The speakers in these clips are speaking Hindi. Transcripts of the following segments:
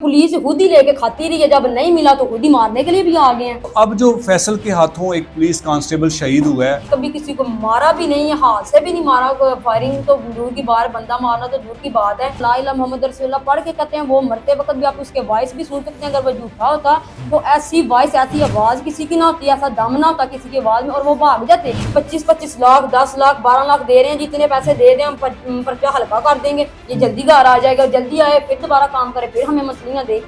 पुलिस खुद ही लेके खाती रही है, जब नहीं मिला तो खुद ही मारने के लिए भी आ गए हैं। अब जो फैसल के हाथों एक पुलिस कांस्टेबल शहीद हुआ है, कभी किसी को मारा भी नहीं है, हाथ से भी नहीं मारा, फायरिंग तो दूर की बात, बंदा मारना तो दूर की बात है। ला इलाहा मोहम्मद रसूलुल्लाह पढ़ के कहते हैं, वो मरते वक्त भी आप उसके वॉइस भी सुन सकते हैं। अगर वो झूठा होता तो ऐसी वॉइस, ऐसी आवाज किसी की ना होती, ऐसा दम ना होता किसी की आवाज में, और वो भाग जाते। 25-25 लाख, 10 लाख, 12 लाख दे रहे हैं, जितने पैसे दे दें हम पर्चा हल्का कर देंगे, ये जल्दी घर आ जाएगा, जल्दी आए, फिर दोबारा काम करे, फिर हमें मछलियां दे।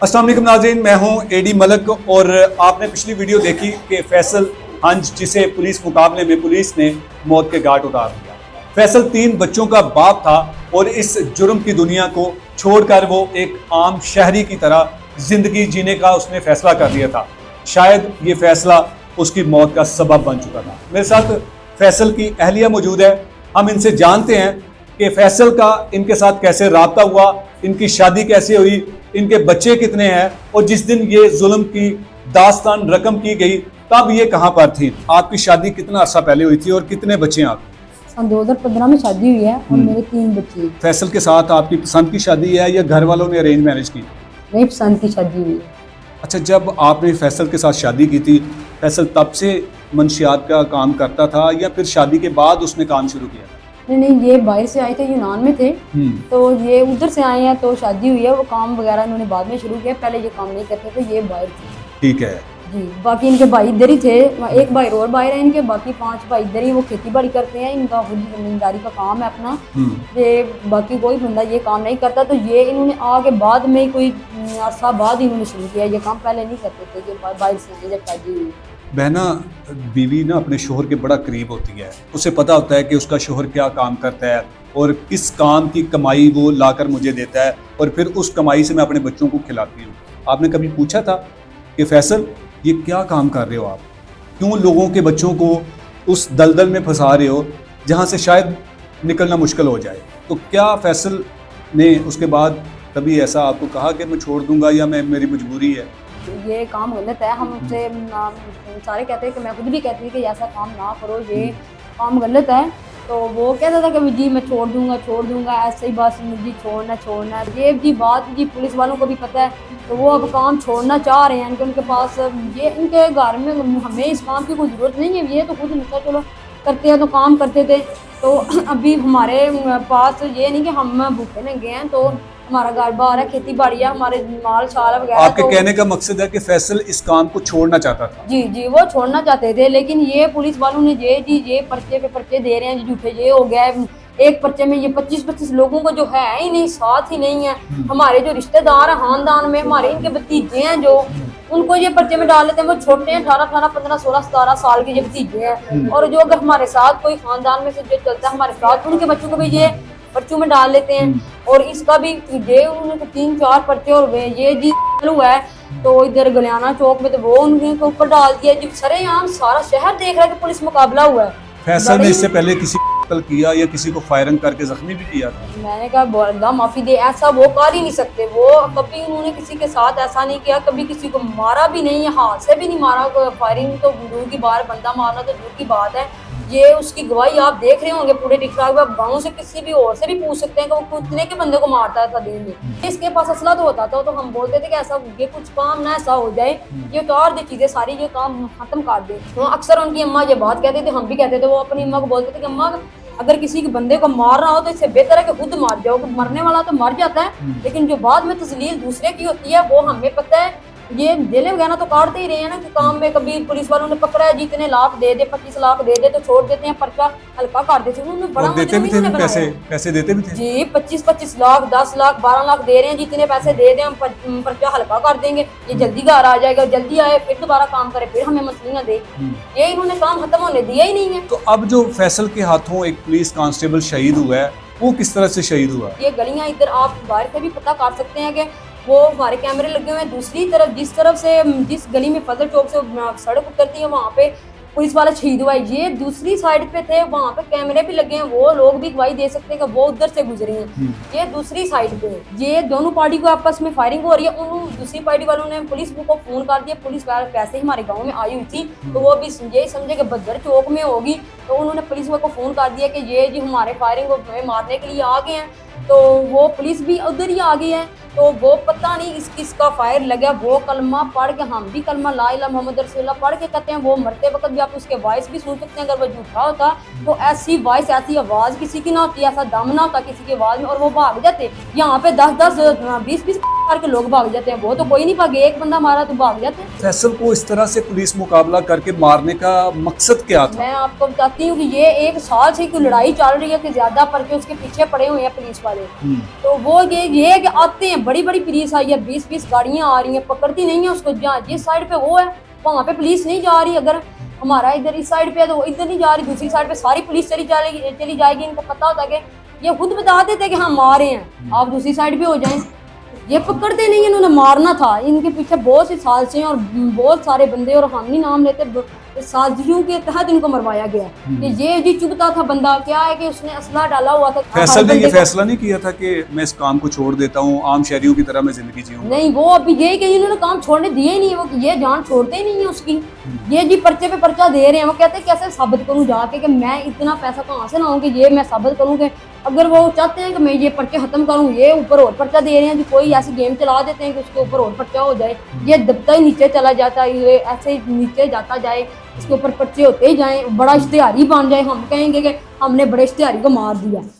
अस्सलाम वालेकुम नाज़रीन, मैं हूं एडी मलक और आपने पिछली वीडियो देखी कि फैसल हंज, जिसे पुलिस मुकाबले में पुलिस ने मौत के घाट उतार दिया। फैसल 3 बच्चों का बाप था और इस जुर्म की दुनिया को छोड़कर वो एक आम शहरी की तरह जिंदगी जीने का उसने फैसला कर लिया था। शायद ये फैसला उसकी मौत का सबब बन चुका था। मेरे साथ फैसल की अहलिया मौजूद है, हम इनसे जानते हैं कि फैसल का इनके साथ कैसे राब्ता हुआ, इनकी शादी कैसे हुई, इनके बच्चे कितने हैं, और जिस दिन ये जुल्म की दास्तान रकम की गई तब ये कहाँ पर थी। आपकी शादी कितना अर्सा पहले हुई थी और कितने बच्चे हैं आपके? सन 2015 में शादी हुई है और मेरे 3 बच्चे हैं। फैसल के साथ आपकी पसंद की शादी है या घर वालों ने अरेंज मैरिज की? मेरी पसंद की शादी हुई है। अच्छा, जब आपने फैसल के साथ शादी की थी, फैसल तब से मंशियात का काम करता था या फिर शादी के बाद उसने काम शुरू किया? नहीं, ये बाहर से आए थे, यूनान में थे, तो ये उधर से आए हैं, तो शादी हुई है। वो काम वगैरह इन्होंने बाद में शुरू किया, पहले ये काम नहीं करते थे, ये बाहर थे। ठीक है जी, बाकी इनके भाई इधर ही थे, एक भाई और बाहर है इनके, बाकी 5 भाई इधर ही। वो खेती बाड़ी करते हैं, इनका खुद जमींदारी का काम है अपना। ये बाकी कोई बंदा ये काम नहीं करता, तो ये इन्होंने आगे बाद में कोई अर्सा बाद इन्होंने शुरू किया, ये काम पहले नहीं करते थे। ये बाहर से आए जब शादी हुई। बहना, बीवी ना अपने शोहर के बड़ा करीब होती है, उसे पता होता है कि उसका शोहर क्या काम करता है और किस काम की कमाई वो लाकर मुझे देता है, और फिर उस कमाई से मैं अपने बच्चों को खिलाती हूँ। आपने कभी पूछा था कि फैसल ये क्या काम कर रहे हो आप, क्यों लोगों के बच्चों को उस दलदल में फंसा रहे हो जहाँ से शायद निकलना मुश्किल हो जाए? तो क्या फैसल ने उसके बाद कभी ऐसा आपको कहा कि मैं छोड़ दूंगा या मैं मेरी मजबूरी है? ये काम गलत है, हम उससे सारे कहते हैं कि मैं खुद भी कहती हूँ कि ऐसा काम ना करो, ये काम गलत है। तो वो कहता था कि जी मैं छोड़ दूंगा, ऐसे ही बस मुझे छोड़ना। ये भी बात जी पुलिस वालों को भी पता है, तो वो अब काम छोड़ना चाह रहे हैं। उनके पास ये इनके घर में हमें इस काम की कोई ज़रूरत नहीं है, ये तो खुद नशा चलो करते हैं, तो काम करते थे। तो अभी हमारे पास ये नहीं कि हम भूखे नंगे हैं, तो हमारा घर बाहर है, खेती बाड़ी है, हमारे माल शाल वगैरह। आपके तो कहने का मकसद है कि फैसल इस काम को छोड़ना चाहता था? जी, वो छोड़ना चाहते थे, लेकिन ये पुलिस वालों ने ये पर्चे पे पर्चे दे रहे हैं, झूठे। ये हो गया है एक पर्चे में ये 25-25 लोगों को जो है ही नहीं, साथ ही नहीं है। हमारे जो रिश्तेदार हैं खानदान में, हमारे इनके भतीजे हैं जो, उनको ये पर्चे में डाल लेते हैं। वो छोटे हैं, 18, 15, 16, 17 साल के ये भतीजे हैं। और जो अगर हमारे साथ कोई खानदान में से जो चलता है हमारे साथ, उनके बच्चों को भी ये पर्चों में डाल लेते हैं। और इसका भी ये उन्होंने 3-4 पर्चे और ये जी हुआ है, तो इधर गलियाना चौक में तो वो उनके ऊपर डाल दिया जी। सरेआम सारा शहर देख रहा है कि पुलिस मुकाबला हुआ है। फैसल ने इससे पहले किसी को कत्ल किया या किसी को फायरिंग करके जख्मी भी किया था? मैंने कहा अल्लाह माफी दे, ऐसा वो कर ही नहीं सकते। वो कभी उन्होंने किसी के साथ ऐसा नहीं किया, कभी किसी को मारा भी नहीं है, हाथ से भी नहीं मारा। फायरिंग तो दूर की बात, बंदा मारना तो दूर की बात है। ये उसकी गवाही आप देख रहे होंगे पूरे टिकटॉक पे। गाँव से किसी भी और से भी पूछ सकते हैं कि वो कितने के बंदे को मारता था दिन में। इसके पास असला तो होता था, तो हम बोलते थे कि ऐसा ये कुछ काम ना ऐसा हो जाए, ये उतार दे चीजें सारी, ये काम खत्म कर दे। वो अक्सर उनकी अम्मा ये बात कहते थे, हम भी कहते थे। वो अपनी अम्मा को बोलते थे कि अम्मा अगर किसी के बंदे को मारना हो तो इससे बेहतर है कि खुद मार जाओ। मरने वाला तो मर जाता है, लेकिन जो बाद में तस्लील दूसरे की होती है वो हमें पता है। ये जेलें वगैरह तो काटते ही रहे हैं ना कि काम में कभी पुलिस वालों ने पकड़ा है, जितने लाख दे दे, 25 लाख दे दे तो छोड़ देते हैं, पर्चा हल्का कर देते हैं। उन्होंने बड़ा देते भी थे, पैसे देते भी थे जी। 25-25 लाख, 10 लाख, 12 लाख दे रहे हैं, जितने पैसे दे दें हम पर्चा हल्का कर देंगे, ये जल्दी घर आ जाएगा, जल्दी आए, फिर दोबारा काम करे, फिर हमें मछलियां दे। ये इन्होंने काम खत्म होने दिया ही नहीं है। तो अब जो फैसल के हाथों एक पुलिस कांस्टेबल शहीद हुआ है, वो किस तरह से शहीद हुआ? ये गलियां इधर आप बाहर से भी पता कर सकते हैं कि वो हमारे कैमरे लगे हुए हैं। दूसरी तरफ जिस तरफ से जिस गली में फजल चौक से सड़क उतरती है वहाँ पे पुलिस वाला शहीद हुआ है। ये दूसरी साइड पे थे, वहाँ पे कैमरे भी लगे हैं, वो लोग भी गवाही दे सकते हैं कि वो उधर से गुजरे हैं। ये दूसरी साइड पे ये दोनों पार्टी को आपस में फायरिंग हो रही है। उन दूसरी पार्टी वालों ने पुलिस को फोन कर दिया। पुलिस वाले कैसे ही हमारे गाँव में आई हुई थी, तो वो भी यही समझे कि बदर चौक में होगी, तो उन्होंने पुलिस को फोन कर दिया कि ये जी हमारे फायरिंग को मारने के लिए आ गए हैं। तो वो पुलिस भी उधर ही आ गई है। तो वो पता नहीं इस किसका फायर लगा, वो कलमा पढ़ के, हम भी कलमा ला इलाहा मोहम्मद रसूलुल्लाह पढ़ के कहते हैं, वो मरते वक्त भी आप उसके वॉइस भी सुन सकते हैं। अगर वो झूठा होता तो ऐसी वॉइस, ऐसी आवाज़ किसी की ना होती, ऐसा दम ना होता किसी की आवाज़ में, और वो भाग जाते। यहाँ पे 10-10 20-20 के लोग भाग जाते हैं, वो तो कोई नहीं भागे, एक बंदा मारा तो भाग जाते हैं। फैसल को इस तरह से पुलिस मुकाबला करके मारने का मकसद क्या था? मैं आपको बताती हूँ कि ये 1 साल से कोई लड़ाई चल रही है कि ज्यादा पर्चे उसके पीछे पड़े हुए हैं पुलिस वाले। तो वो ये है कि आते हैं, बड़ी बड़ी पुलिस आई है, 20-20 गाड़ियां आ रही हैं, पकड़ती नहीं है उसको। जहाँ जिस साइड पे वो है वहाँ पे पुलिस नहीं जा रही। अगर हमारा इधर इस साइड पे है तो वो इधर नहीं जा रही, दूसरी साइड पे सारी पुलिस चली जाएगी। इनको पता होता है कि ये खुद बता देते कि हम मारे हैं, आप दूसरी साइड पे हो जाएं। ये पकड़ते नहीं, इन्होंने मारना था। इनके पीछे बहुत सी साजिशें और बहुत सारे बंदे, और हम नहीं नाम लेते, साजिशों के तहत इनको मरवाया गया। कि ये जी चुभता था बंदा, क्या है कि उसने असला डाला हुआ था। फैसल ने ये फैसला नहीं किया था कि मैं इस काम को छोड़ देता हूँ, आम शहरियों की तरह मैं जिंदगी जीऊंगा? नहीं, वो अभी ये कि इन्होंने काम छोड़ने दिए ही नहीं, वो ये जान छोड़ते ही नहीं है उसकी। ये जी पर्चे पे पर्चा दे रहे हैं, वो कहते हैं कैसे साबित करूं जाके कि मैं इतना पैसा कहाँ से लाऊं कि ये मैं साबित करूं कि अगर वो चाहते हैं कि मैं ये पर्चे खत्म करूं, ये ऊपर और पर्चा दे रहे हैं, जो कोई ऐसी गेम चला देते हैं कि उसके ऊपर और पर्चा हो जाए, ये दबता ही नीचे चला जाता है, ये ऐसे नीचे जाता जाए, इसके ऊपर पर्चे होते ही जाए, बड़ा इश्तेहारी बन जाए, हम कहेंगे कि हमने बड़े इश्तेहारी को मार दिया।